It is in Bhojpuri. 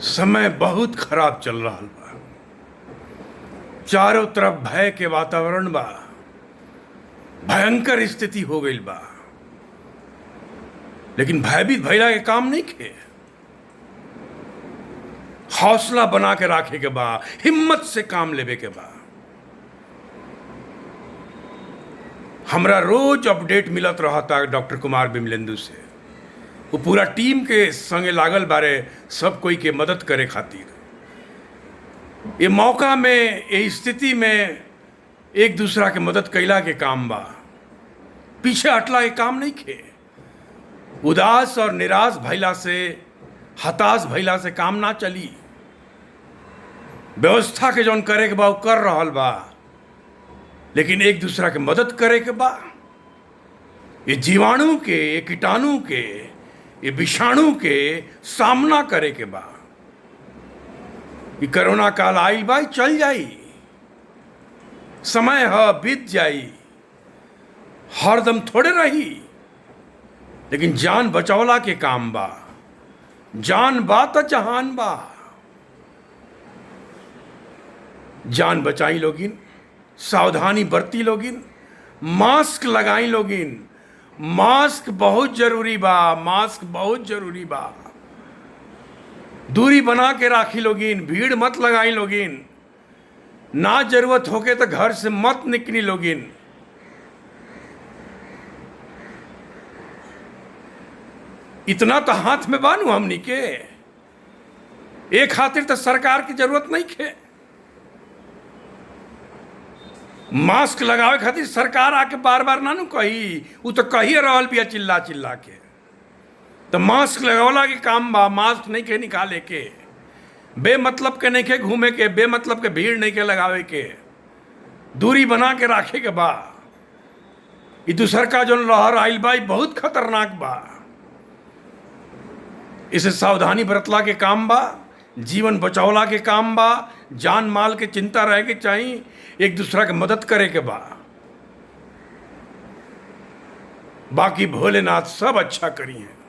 समय बहुत खराब चल रहा बा। चारों तरफ भय के वातावरण बा, भयंकर स्थिति हो गई बा। लेकिन भयभीत भइला के काम नहीं खे। हौसला बना के रखे के बा, हिम्मत से काम लेवे के बा। हमरा रोज अपडेट मिलत रहता डॉक्टर कुमार बिमलेंदु से। वो पूरा टीम के संगे लागल बारे सब कोई के मदद करे खातिर। ये मौका में, ये स्थिति में एक दूसरा के मदद कैला के काम बा, पीछे हटला के काम नहीं खे। उदास और निराश भइला से, हताश भइला से काम ना चली। व्यवस्था के जौन करे के बा वो कर रहल बा, लेकिन एक दूसरा के मदद करे के बा। ये जीवाणु के, ये कीटाणु के, ये विषाणु के सामना करे के बा। ये कोरोना काल आइल बा, चल जाई, समय है, बीत जाई, हरदम थोड़े रही। लेकिन जान बचौला के काम बा। जान बा तो जहान बा। जान बचाई लोगिन, सावधानी बरती लोगिन, मास्क लगाई लोगिन। मास्क बहुत जरूरी बा, मास्क बहुत जरूरी बा। दूरी बना के राखी लोगिन, भीड़ मत लगाई लोगिन। ना जरूरत होके तो घर से मत निकली लोगिन। इतना तो हाथ में बानू हमनी के। एक खातिर तो सरकार की जरूरत नहीं खे। मास्क लगावे खातिर सरकार आके बार बार ना कही, वो तो कही रहल बिया चिल्ला चिल्ला के। तो मास्क लगावला के काम बा, मास्क नहीं के निकाले के, बेमतलब के नहीं के घूमे के, बेमतलब के भीड़ नहीं के लगावे के, दूरी बना के रखे के बा। ये दूसर का जो लहर आइल बा बहुत खतरनाक बा। इसे सावधानी बरतला के काम बा, जीवन बचौला के काम बा, जान माल के चिंता रहे के चाहिए, एक दूसरा के मदद करे के बा। बाकी भोलेनाथ सब अच्छा करी है।